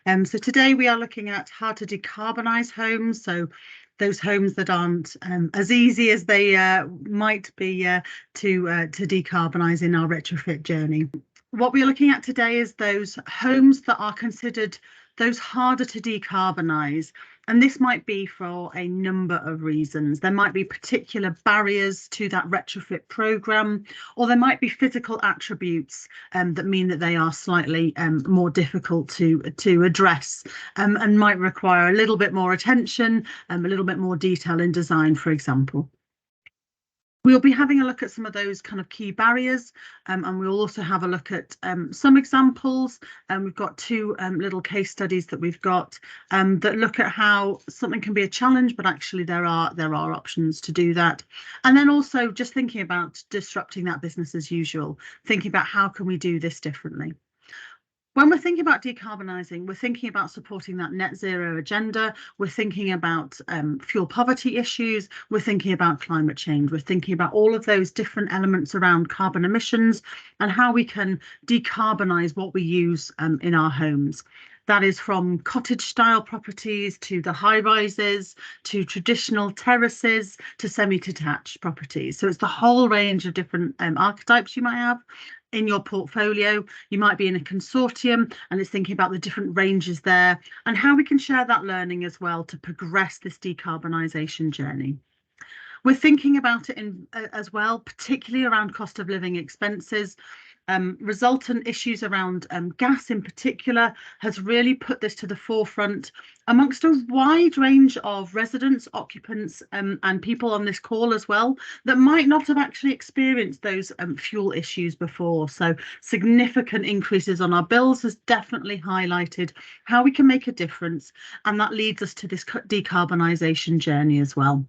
So today we are looking at how to decarbonise homes. So those homes that aren't as easy as they might be to decarbonise in our retrofit journey. What we're looking at today is those homes that are considered those harder to decarbonise. And this might be for a number of reasons. There might be particular barriers to that retrofit programme, or there might be physical attributes that mean that they are slightly more difficult to address and might require a little bit more attention, a little bit more detail in design, for example. We'll be having a look at some of those kind of key barriers, and we'll also have a look at some examples. And we've got two little case studies that we've got that look at how something can be a challenge, but actually there are options to do that. And then also just thinking about disrupting that business as usual, thinking about how can we do this differently. When we're thinking about decarbonising, we're thinking about supporting that net zero agenda. We're thinking about fuel poverty issues. We're thinking about climate change. We're thinking about all of those different elements around carbon emissions and how we can decarbonise what we use in our homes. That is from cottage style properties to the high rises, to traditional terraces, to semi-detached properties. So it's the whole range of different archetypes you might have in your portfolio. You might be in a consortium and it's thinking about the different ranges there and how we can share that learning as well to progress this decarbonisation journey. We're thinking about it as well, particularly around cost of living expenses. Resultant issues around gas in particular has really put this to the forefront amongst a wide range of residents, occupants and people on this call as well that might not have actually experienced those fuel issues before. So significant increases on our bills has definitely highlighted how we can make a difference, and that leads us to this decarbonisation journey as well.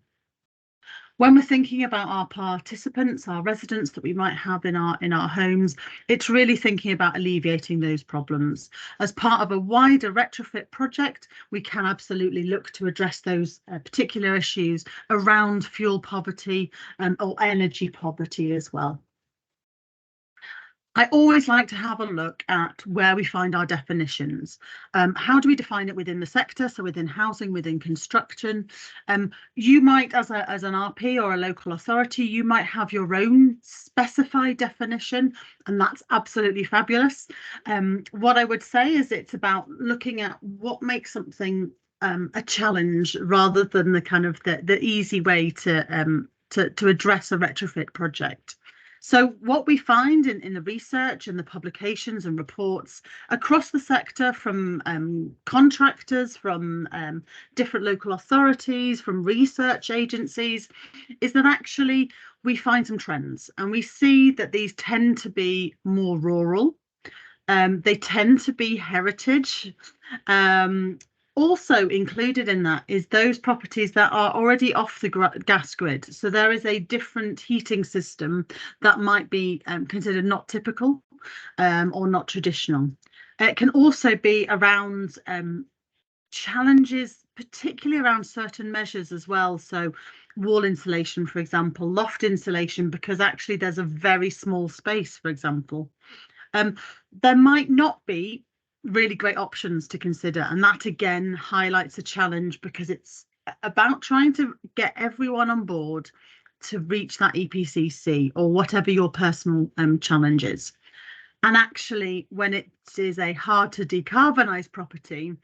When we're thinking about our participants, our residents that we might have in our homes, it's really thinking about alleviating those problems. As part of a wider retrofit project, we can absolutely look to address those particular issues around fuel poverty or energy poverty as well. I always like to have a look at where we find our definitions. How do we define it within the sector? So within housing, within construction. You might, as an RP or a local authority, you might have your own specified definition, and that's absolutely fabulous. What I would say is it's about looking at what makes something a challenge rather than the kind of the easy way to address a retrofit project. So what we find in the research and the publications and reports across the sector from contractors, from different local authorities, from research agencies, is that actually we find some trends, and we see that these tend to be more rural. They tend to be heritage. Also included in that is those properties that are already off the gas grid. So there is a different heating system that might be considered not typical or not traditional. It can also be around challenges, particularly around certain measures as well. So wall insulation, for example, loft insulation, because actually there's a very small space, for example. There might not be really great options to consider, and that again highlights a challenge because it's about trying to get everyone on board to reach that EPCC or whatever your personal challenge is. And actually, when it is a hard to decarbonise property,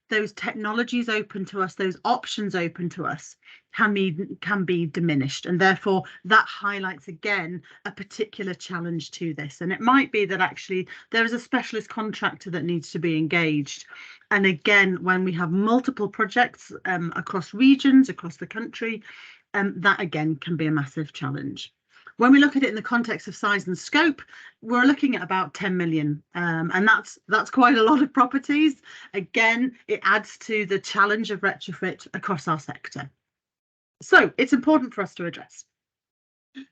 those technologies open to us, those options open to us can be diminished, and therefore that highlights again a particular challenge to this. And it might be that actually there is a specialist contractor that needs to be engaged. And again, when we have multiple projects across regions, across the country, that again can be a massive challenge. When we look at it in the context of size and scope, we're looking at about 10 million, and that's quite a lot of properties. Again, it adds to the challenge of retrofit across our sector. So it's important for us to address.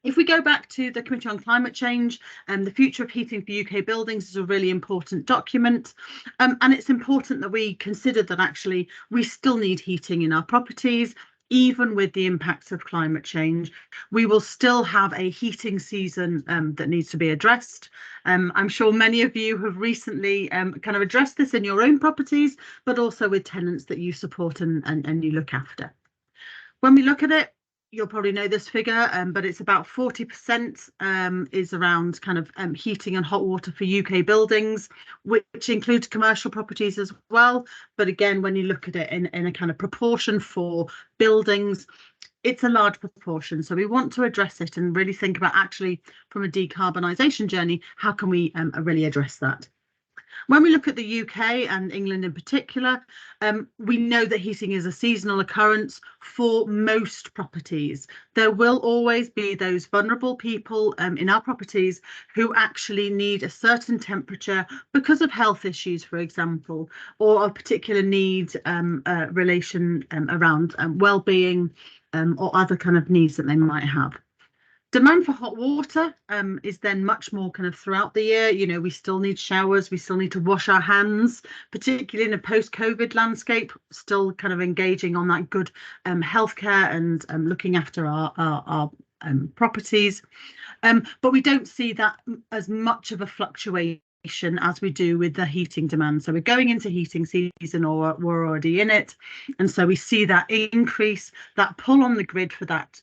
If we go back to the Committee on Climate Change, the Future of Heating for UK Buildings is a really important document, and it's important that we consider that actually we still need heating in our properties. even with the impacts of climate change. We will still have a heating season that needs to be addressed. I'm sure many of you have recently kind of addressed this in your own properties, but also with tenants that you support and you look after. When we look at it, you'll probably know this figure, but it's about 40% is around kind of heating and hot water for UK buildings, which includes commercial properties as well. But again, when you look at it in a kind of proportion for buildings, it's a large proportion. So we want to address it and really think about, actually, from a decarbonisation journey, how can we really address that? When we look at the UK and England in particular, we know that heating is a seasonal occurrence for most properties. There will always be those vulnerable people in our properties who actually need a certain temperature because of health issues, for example, or a particular need relation around well-being or other kind of needs that they might have. Demand for hot water is then much more kind of throughout the year. You know, we still need showers, we still need to wash our hands, particularly in a post-COVID landscape, still kind of engaging on that good healthcare and looking after our properties. But we don't see that as much of a fluctuation as we do with the heating demand. So we're going into heating season, or we're already in it. And so we see that increase, that pull on the grid for that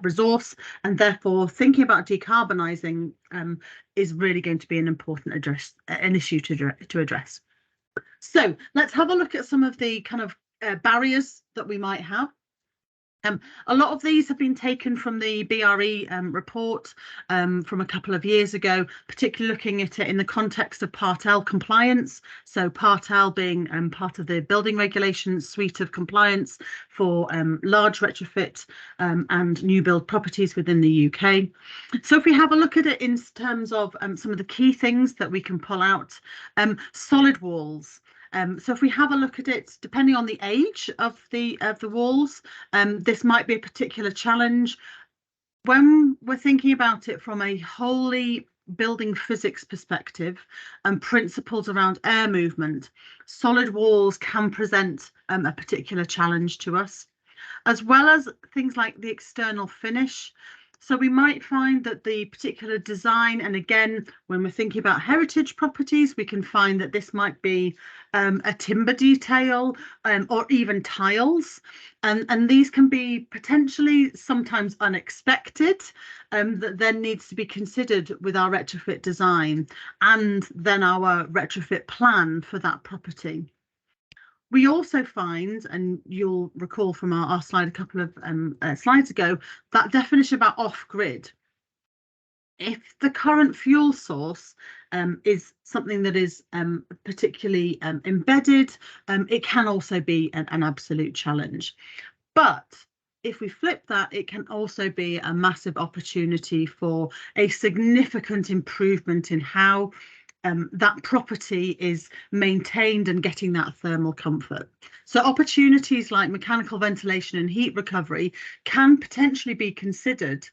resource, and therefore thinking about decarbonising is really going to be an important issue to address. So let's have a look at some of the kind of barriers that we might have. A lot of these have been taken from the BRE report from a couple of years ago, particularly looking at it in the context of Part L compliance. So Part L being part of the building regulations suite of compliance for large retrofit and new build properties within the UK. So if we have a look at it in terms of some of the key things that we can pull out, solid walls. So if we have a look at it, depending on the age of the walls, this might be a particular challenge. When we're thinking about it from a wholly building physics perspective and principles around air movement, solid walls can present a particular challenge to us, as well as things like the external finish. So we might find that the particular design, and again, when we're thinking about heritage properties, we can find that this might be a timber detail or even tiles. And these can be potentially sometimes unexpected, that then needs to be considered with our retrofit design and then our retrofit plan for that property. We also find, and you'll recall from our slide a couple of slides ago, that definition about off-grid. If the current fuel source is something that is particularly embedded, it can also be an absolute challenge. But if we flip that, it can also be a massive opportunity for a significant improvement in how that property is maintained and getting that thermal comfort. So opportunities like mechanical ventilation and heat recovery can potentially be considered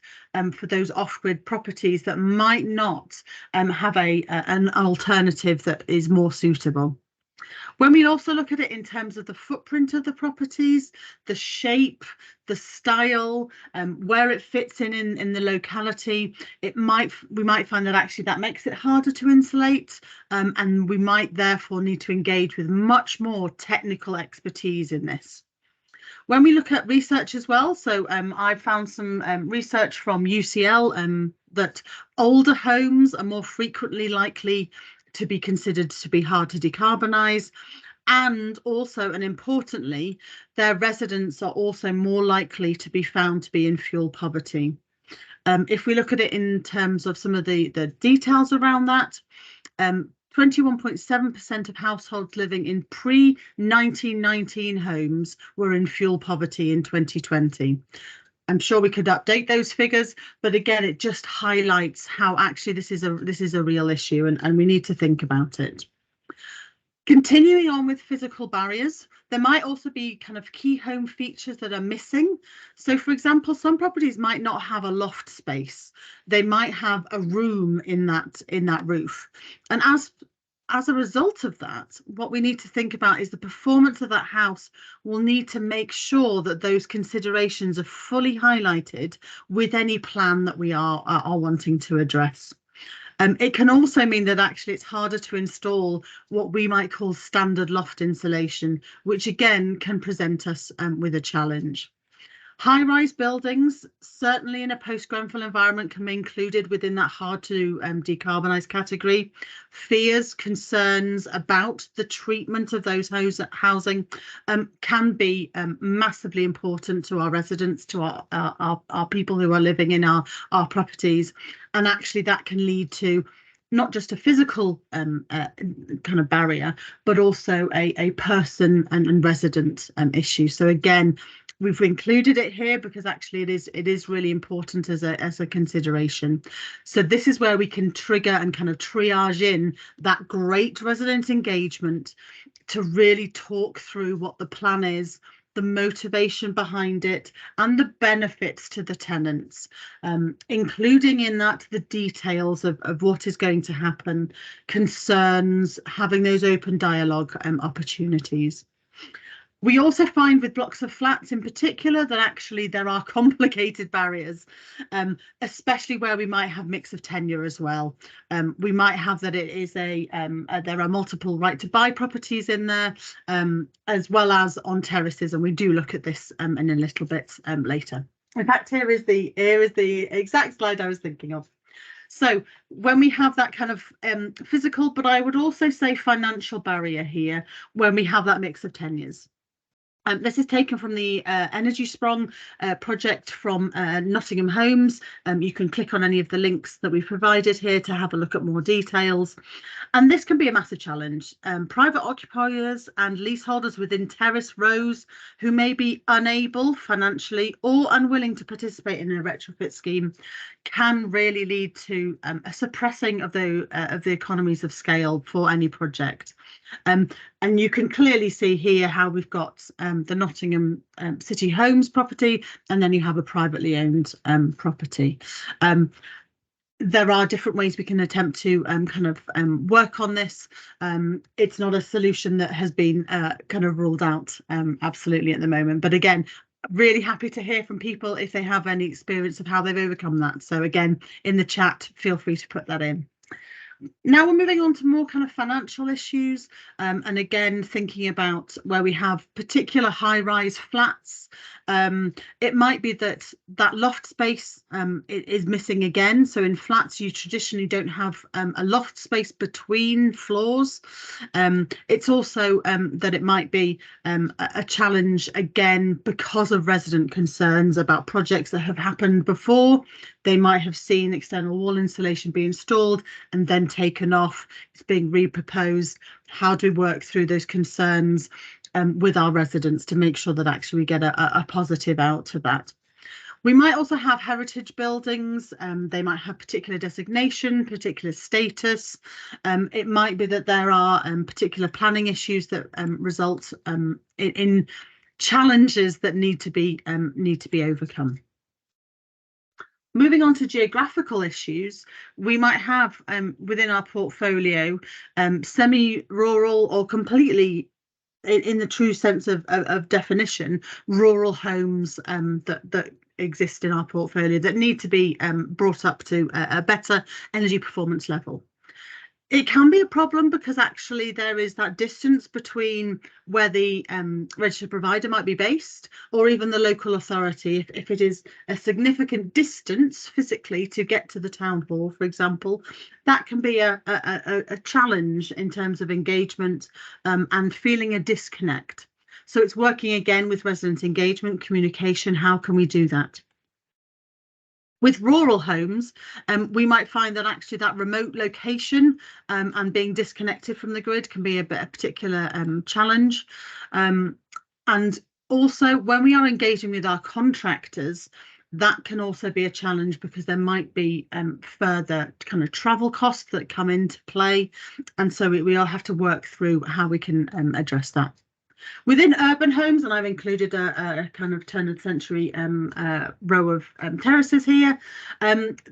for those off-grid properties that might not have an alternative that is more suitable. When we also look at it in terms of the footprint of the properties, the shape, the style, where it fits in the locality, we might find that actually that makes it harder to insulate, and we might therefore need to engage with much more technical expertise in this. When we look at research as well, so I found some research from UCL that older homes are more frequently likely to be considered to be hard to decarbonise, and also, and importantly, their residents are also more likely to be found to be in fuel poverty. If we look at it in terms of some of the details around that, 21.7% of households living in pre-1919 homes were in fuel poverty in 2020. I'm sure we could update those figures, but again, it just highlights how actually this is a real issue, and we need to think about it. Continuing on with physical barriers, there might also be kind of key home features that are missing. So for example, some properties might not have a loft space. They might have a room in that roof. And as a result of that, what we need to think about is the performance of that house will need to make sure that those considerations are fully highlighted with any plan that we are wanting to address. It can also mean that actually it's harder to install what we might call standard loft insulation, which again can present us with a challenge. High-rise buildings, certainly in a post-Grenfell environment, can be included within that hard to decarbonise category. Fears, concerns about the treatment of those housing can be massively important to our residents, to our people who are living in our properties. And actually that can lead to not just a physical kind of barrier, but also a person and resident issue. So again, we've included it here because actually it is really important as a consideration. So this is where we can trigger and kind of triage in that great resident engagement to really talk through what the plan is, the motivation behind it, and the benefits to the tenants, including in that the details of what is going to happen, concerns, having those open dialogue opportunities. We also find with blocks of flats in particular that actually there are complicated barriers, especially where we might have mix of tenure as well. We might have that it is there are multiple right to buy properties in there, as well as on terraces, and we do look at this in a little bit later. In fact, here is the exact slide I was thinking of. So when we have that kind of physical, but I would also say financial barrier here, when we have that mix of tenures. This is taken from the Energy Sprong project from Nottingham Homes. You can click on any of the links that we've provided here to have a look at more details. And this can be a massive challenge. Private occupiers and leaseholders within terrace rows who may be unable financially or unwilling to participate in a retrofit scheme can really lead to a suppressing of the economies of scale for any project. And you can clearly see here how we've got the Nottingham City Homes property, and then you have a privately owned property. There are different ways we can attempt to kind of work on this. It's not a solution that has been kind of ruled out absolutely at the moment. But again, really happy to hear from people if they have any experience of how they've overcome that. So again, in the chat, feel free to put that in. Now we're moving on to more kind of financial issues, and again thinking about where we have particular high-rise flats. It might be that loft space is missing again. So in flats you traditionally don't have a loft space between floors. It's also that it might be a challenge again because of resident concerns about projects that have happened before. They might have seen external wall insulation be installed and then taken off. It's being reproposed. How do we work through those concerns with our residents to make sure that actually we get a positive out of that? We might also have heritage buildings. They might have particular designation, particular status. It might be that there are particular planning issues that result in challenges that need to be overcome. Moving on to geographical issues, we might have within our portfolio semi-rural or completely, in the true sense of definition, rural homes that exist in our portfolio that need to be brought up to a better energy performance level. It can be a problem because actually there is that distance between where the registered provider might be based or even the local authority. If it is a significant distance physically to get to the town hall, for example, that can be a challenge in terms of engagement and feeling a disconnect. So it's working again with resident engagement, communication. How can we do that? With rural homes, we might find that actually that remote location and being disconnected from the grid can be a particular challenge. And also when we are engaging with our contractors, that can also be a challenge because there might be further kind of travel costs that come into play. And so we all have to work through how we can address that. Within urban homes, and I've included a kind of turn of the century row of terraces here,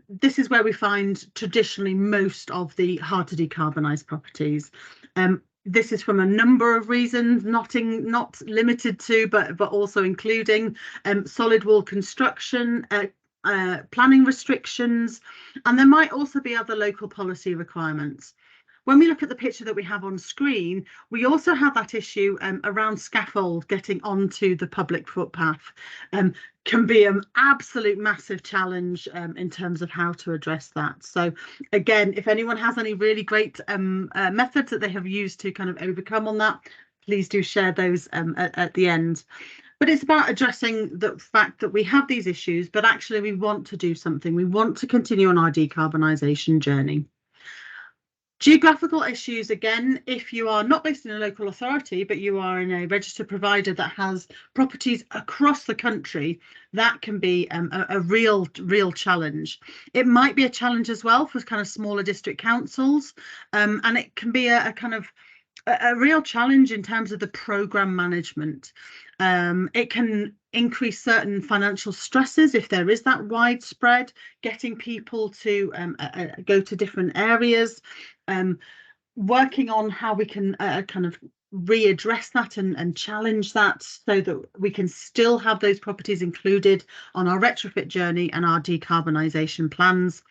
this is where we find traditionally most of the hard to decarbonise properties. This is from a number of reasons, not limited to, but also including solid wall construction, planning restrictions, and there might also be other local policy requirements. When we look at the picture that we have on screen, we also have that issue around scaffold getting onto the public footpath. Can be an absolute massive challenge in terms of how to address that. So again, if anyone has any really great methods that they have used to kind of overcome on that, please do share those at the end. But it's about addressing the fact that we have these issues, but actually we want to do something. We want to continue on our decarbonisation journey. Geographical issues, again, if you are not based in a local authority, but you are in a registered provider that has properties across the country, that can be a real challenge. It might be a challenge as well for kind of smaller district councils, and it can be a kind of a real challenge in terms of the programme management. It can increase certain financial stresses if there is that widespread, getting people to go to different areas, working on how we can kind of readdress that and challenge that so that we can still have those properties included on our retrofit journey and our decarbonisation plans.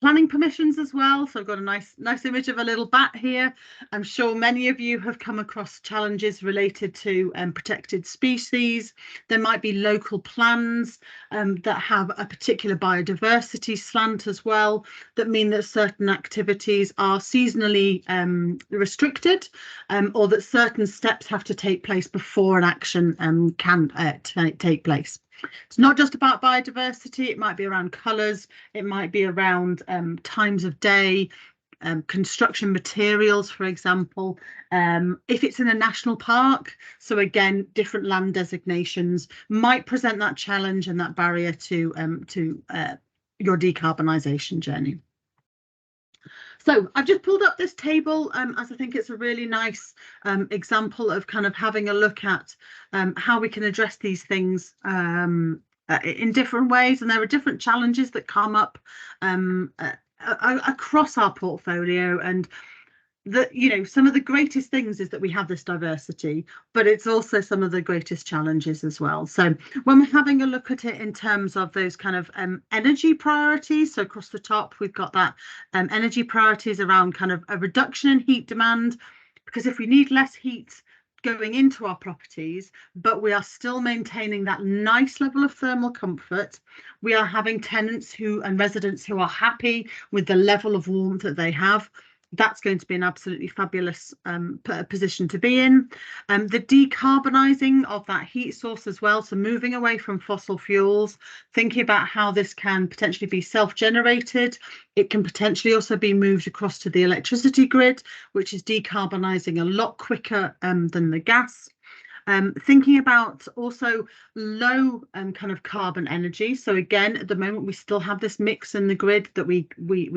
Planning permissions as well. So I've got a nice image of a little bat here. I'm sure many of you have come across challenges related to protected species. There might be local plans that have a particular biodiversity slant as well, that mean that certain activities are seasonally restricted, or that certain steps have to take place before an action can take place. It's not just about biodiversity, it might be around colours, it might be around times of day, construction materials, for example, if it's in a national park. So again, different land designations might present that challenge and that barrier to your decarbonisation journey. So I've just pulled up this table as I think it's a really nice example of kind of having a look at how we can address these things in different ways. And there are different challenges that come up across our portfolio. And some of the greatest things is that we have this diversity, but it's also some of the greatest challenges as well. So when we're having a look at it in terms of those kind of energy priorities, so across the top we've got that energy priorities around kind of a reduction in heat demand, because if we need less heat going into our properties, but we are still maintaining that nice level of thermal comfort, we are having tenants and residents who are happy with the level of warmth that they have, that's going to be an absolutely fabulous position to be in. The decarbonising of that heat source as well, so moving away from fossil fuels, thinking about how this can potentially be self-generated. It can potentially also be moved across to the electricity grid, which is decarbonising a lot quicker than the gas. Thinking about also low kind of carbon energy. So again, at the moment, we still have this mix in the grid that we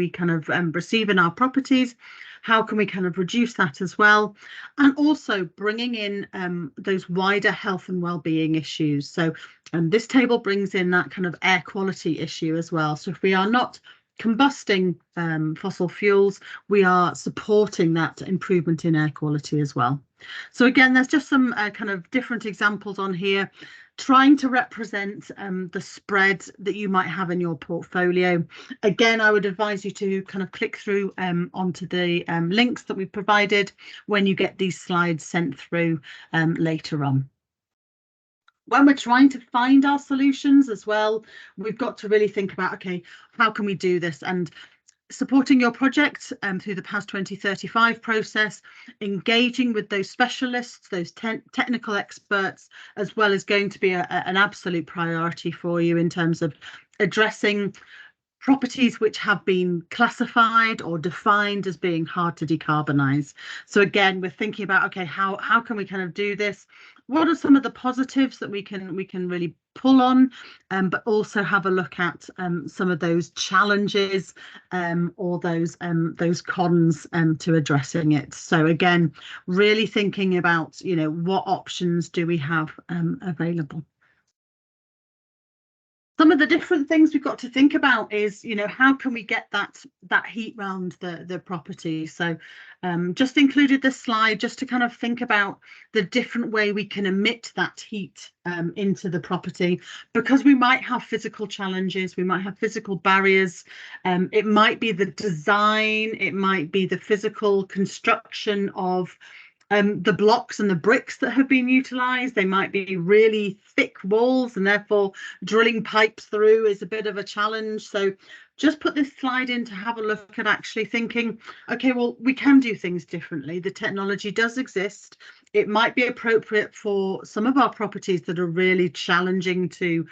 kind of receive in our properties. How can we kind of reduce that as well? And also bringing in those wider health and well-being issues. So this table brings in that kind of air quality issue as well. So if we are not combusting fossil fuels, we are supporting that improvement in air quality as well. So again, there's just some kind of different examples on here, trying to represent the spread that you might have in your portfolio. Again, I would advise you to kind of click through onto the links that we've provided when you get these slides sent through later on. When we're trying to find our solutions as well, we've got to really think about, okay, how can we do this? And supporting your project through the PAS 2035 process, engaging with those specialists, those technical experts, as well, is going to be an absolute priority for you in terms of addressing properties which have been classified or defined as being hard to decarbonise. So again, we're thinking about, okay, how can we kind of do this? What are some of the positives that we can really pull on, but also have a look at some of those challenges or those cons to addressing it. So again, really thinking about, you know, what options do we have available. Some of the different things we've got to think about is, you know, how can we get that heat round the property? So just included this slide just to kind of think about the different way we can emit that heat into the property, because we might have physical challenges, we might have physical barriers. It might be the design, it might be the physical construction of the blocks and the bricks that have been utilised. They might be really thick walls, and therefore drilling pipes through is a bit of a challenge. So just put this slide in to have a look at actually thinking, okay, well, we can do things differently. The technology does exist. It might be appropriate for some of our properties that are really challenging to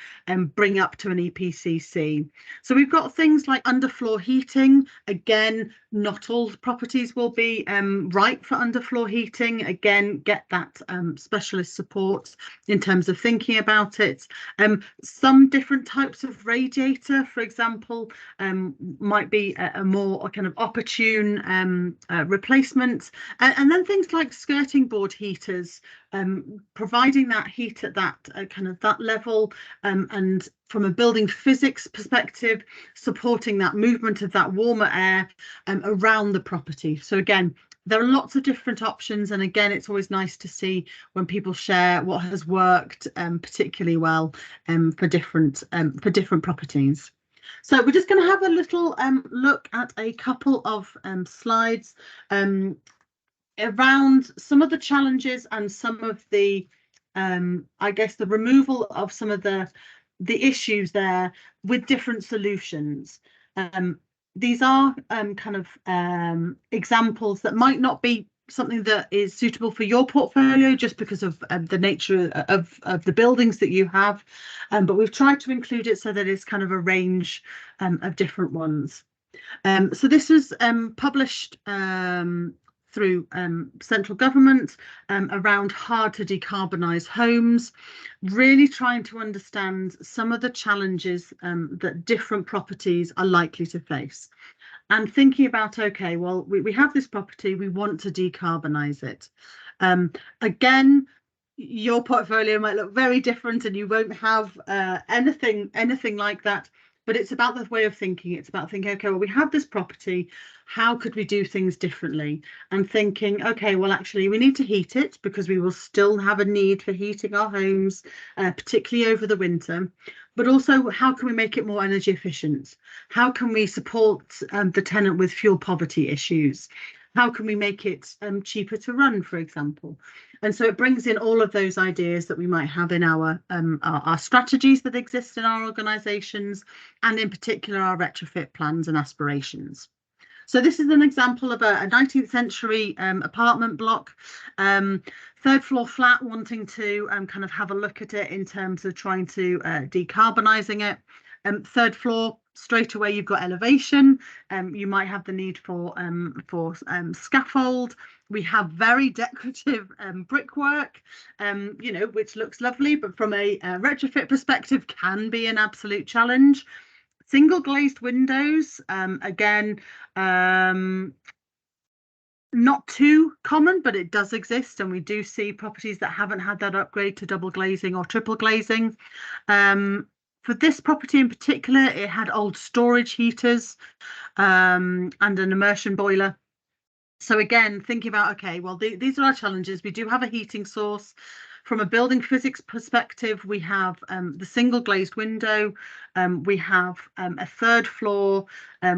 bring up to an EPCC. So we've got things like underfloor heating. Again, not all properties will be right for underfloor heating. Again, get that specialist support in terms of thinking about it. Some different types of radiator, for example, might be a more kind of opportune replacement. And then things like skirting board heaters, providing that heat at that kind of that level, and from a building physics perspective, supporting that movement of that warmer air around the property. So again, there are lots of different options, and again, it's always nice to see when people share what has worked particularly well for different properties. So we're just going to have a little look at a couple of slides around some of the challenges and some of the I guess the removal of some of the issues there with different solutions. These are kind of examples that might not be something that is suitable for your portfolio just because of the nature of the buildings that you have, but we've tried to include it so that it's kind of a range of different ones. So this was published through central government around hard to decarbonise homes, really trying to understand some of the challenges that different properties are likely to face, and thinking about, okay, well, we have this property, we want to decarbonise it. Again, your portfolio might look very different and you won't have anything like that, but it's about the way of thinking. It's about thinking, okay, well, we have this property, how could we do things differently? And thinking, okay, well, actually, we need to heat it because we will still have a need for heating our homes, particularly over the winter. But also, how can we make it more energy efficient? How can we support the tenant with fuel poverty issues? How can we make it cheaper to run, for example? And so it brings in all of those ideas that we might have in our strategies that exist in our organisations, and in particular our retrofit plans and aspirations. So this is an example of a 19th century apartment block, third floor flat, wanting to kind of have a look at it in terms of trying to decarbonising it. Third floor, straight away you've got elevation. You might have the need for scaffold. We have very decorative brickwork, you know, which looks lovely, but from a retrofit perspective can be an absolute challenge. Single glazed windows, again, not too common, but it does exist, and we do see properties that haven't had that upgrade to double glazing or triple glazing. For this property in particular, it had old storage heaters and an immersion boiler. So again, thinking about, okay, well, these are our challenges. We do have a heating source. From a building physics perspective, we have the single glazed window, we have a third floor,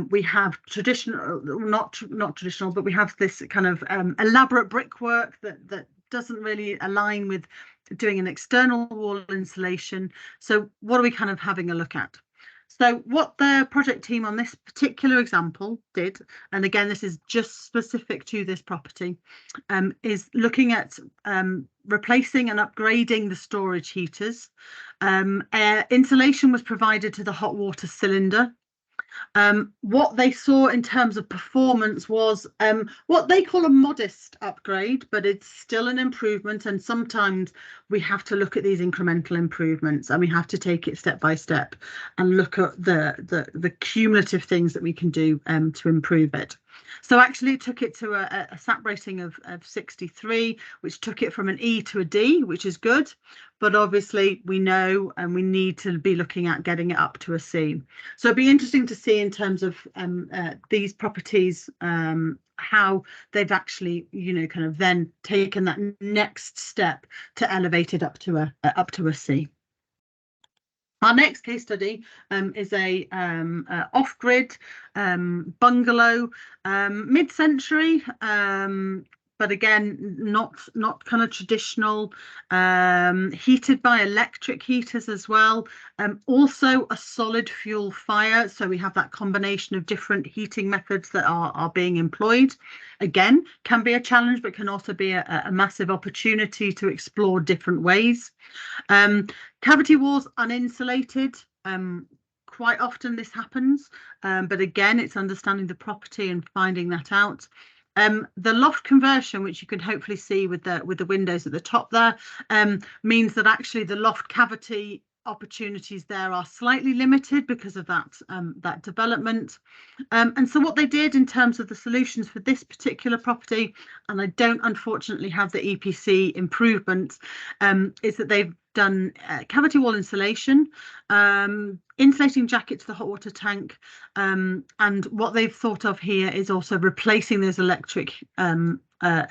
we have traditional, not traditional, but we have this kind of elaborate brickwork that doesn't really align with doing an external wall insulation. So what are we kind of having a look at? So what the project team on this particular example did, and again, this is just specific to this property, is looking at replacing and upgrading the storage heaters. Insulation was provided to the hot water cylinder. What they saw in terms of performance was what they call a modest upgrade, but it's still an improvement. And sometimes we have to look at these incremental improvements, and we have to take it step by step and look at the cumulative things that we can do to improve it. So actually it took it to a SAP rating of 63, which took it from an E to a D, which is good. But obviously we know and we need to be looking at getting it up to a C. So it'd be interesting to see in terms of these properties, how they've actually, kind of then taken that next step to elevate it up to a C. Our next case study is a off-grid bungalow, mid-century, but again, not kind of traditional, heated by electric heaters as well. Also a solid fuel fire, so we have that combination of different heating methods that are being employed. Again, can be a challenge, but can also be a massive opportunity to explore different ways. Cavity walls uninsulated. Quite often this happens, but again, it's understanding the property and finding that out. The loft conversion, which you can hopefully see with the windows at the top there, means that actually the loft cavity opportunities there are slightly limited because of that development. And so what they did in terms of the solutions for this particular property, and I don't unfortunately have the EPC improvements, is that they've done cavity wall insulation, insulating jacket to the hot water tank, and what they've thought of here is also replacing those electric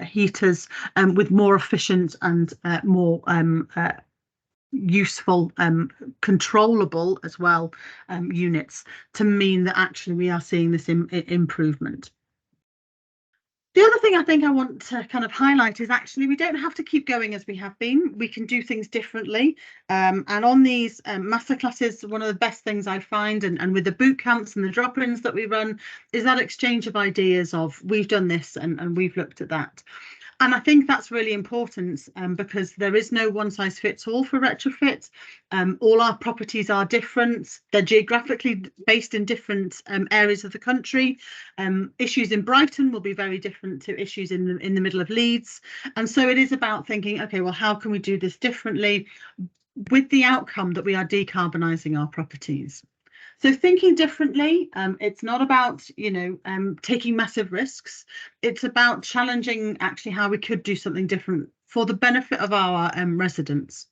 heaters with more efficient and more useful, controllable as well units, to mean that actually we are seeing this improvement. The other thing I think I want to kind of highlight is actually we don't have to keep going as we have been. We can do things differently. And on these masterclasses, one of the best things I find, and with the boot camps and the drop-ins that we run, is that exchange of ideas of we've done this and we've looked at that. And I think that's really important because there is no one size fits all for retrofit. All our properties are different. They're geographically based in different areas of the country. Issues in Brighton will be very different to issues in the middle of Leeds. And so it is about thinking, okay, well, how can we do this differently with the outcome that we are decarbonising our properties? So thinking differently, it's not about, taking massive risks. It's about challenging actually how we could do something different for the benefit of our residents.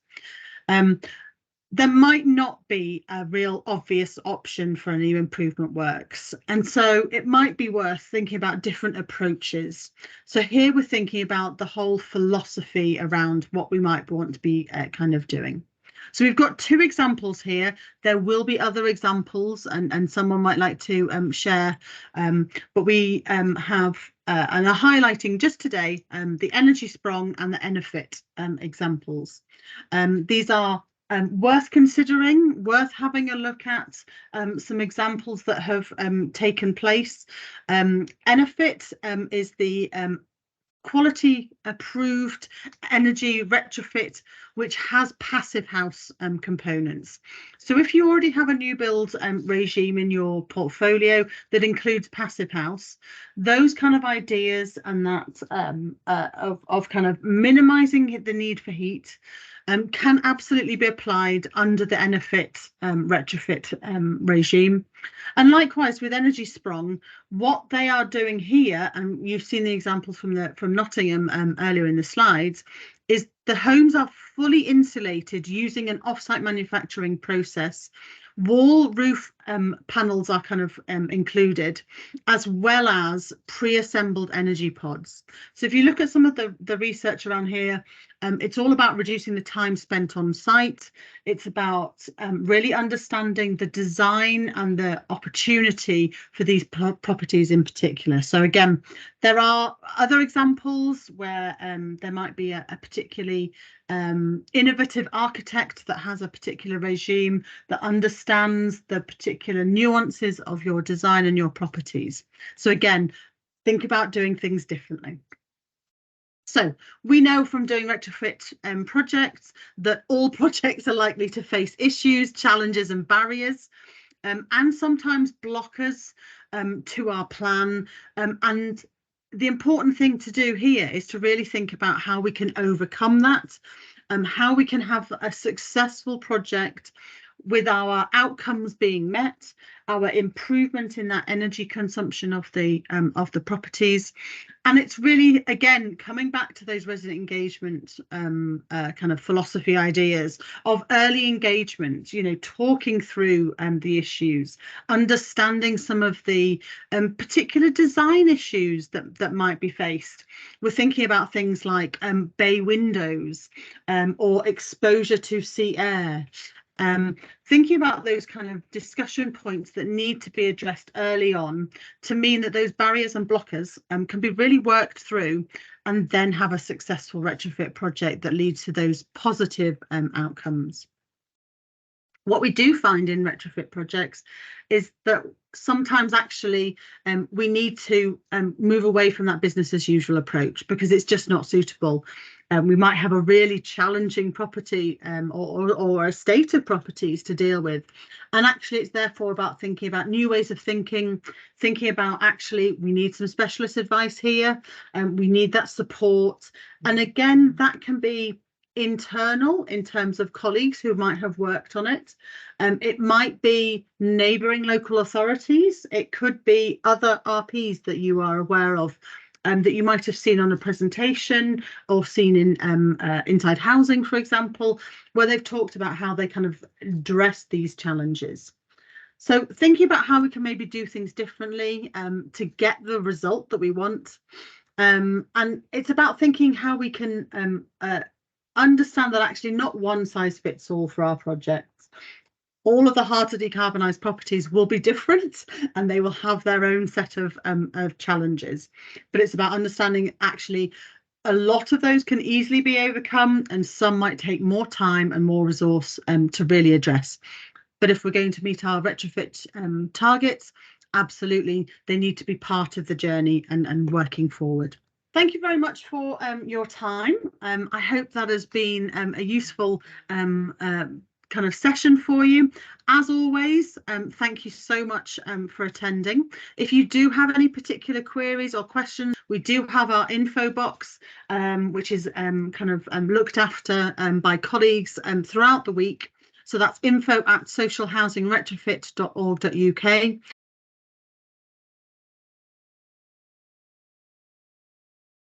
There might not be a real obvious option for any improvement works. And so it might be worth thinking about different approaches. So here we're thinking about the whole philosophy around what we might want to be kind of doing. So we've got two examples here. There will be other examples, and someone might like to share, but we have and are highlighting just today the Energy Sprong and the Enefit examples. These are worth considering, worth having a look at, some examples that have taken place. Enefit is the quality approved energy retrofit, which has passive house components. So if you already have a new build regime in your portfolio that includes passive house, those kind of ideas and that of kind of minimizing the need for heat can absolutely be applied under the Enefit retrofit regime. And likewise with Energy Sprong, what they are doing here, and you've seen the examples from Nottingham earlier in the slides, is the homes are fully insulated using an off-site manufacturing process. Wall roof panels are kind of included, as well as pre-assembled energy pods. So if you look at some of the research around here, it's all about reducing the time spent on site. It's about really understanding the design and the opportunity for these properties in particular. So again, there are other examples where there might be a particularly innovative architect that has a particular regime that understands the particular nuances of your design and your properties. So again, think about doing things differently. So we know from doing retrofit projects that all projects are likely to face issues, challenges and barriers. and sometimes blockers to our plan. And the important thing to do here is to really think about how we can overcome that, how we can have a successful project with our outcomes being met, our improvement in that energy consumption of the properties. And it's really, again, coming back to those resident engagement kind of philosophy ideas of early engagement, you know, talking through the issues, understanding some of the particular design issues that might be faced. We're thinking about things like bay windows or exposure to sea air. Thinking about those kind of discussion points that need to be addressed early on to mean that those barriers and blockers can be really worked through and then have a successful retrofit project that leads to those positive outcomes. What we do find in retrofit projects is that sometimes actually we need to move away from that business as usual approach because it's just not suitable. We might have a really challenging property or a state of properties to deal with. And actually, it's therefore about thinking about new ways of thinking about actually we need some specialist advice here and we need that support. And again, that can be internal in terms of colleagues who might have worked on it. It might be neighbouring local authorities. It could be other RPs that you are aware of that you might have seen on a presentation or seen in Inside Housing, for example, where they've talked about how they kind of address these challenges. So thinking about how we can maybe do things differently to get the result that we want. And it's about thinking how we can understand that actually not one size fits all for our projects. All of the hard to decarbonise properties will be different and they will have their own set of challenges. But it's about understanding actually a lot of those can easily be overcome and some might take more time and more resource to really address. But if we're going to meet our retrofit targets, absolutely, they need to be part of the journey and working forward. Thank you very much for your time. I hope that has been a useful kind of session for you. As always, thank you so much for attending. If you do have any particular queries or questions, we do have our info box, which is kind of looked after by colleagues throughout the week. So that's info@socialhousingretrofit.org.uk.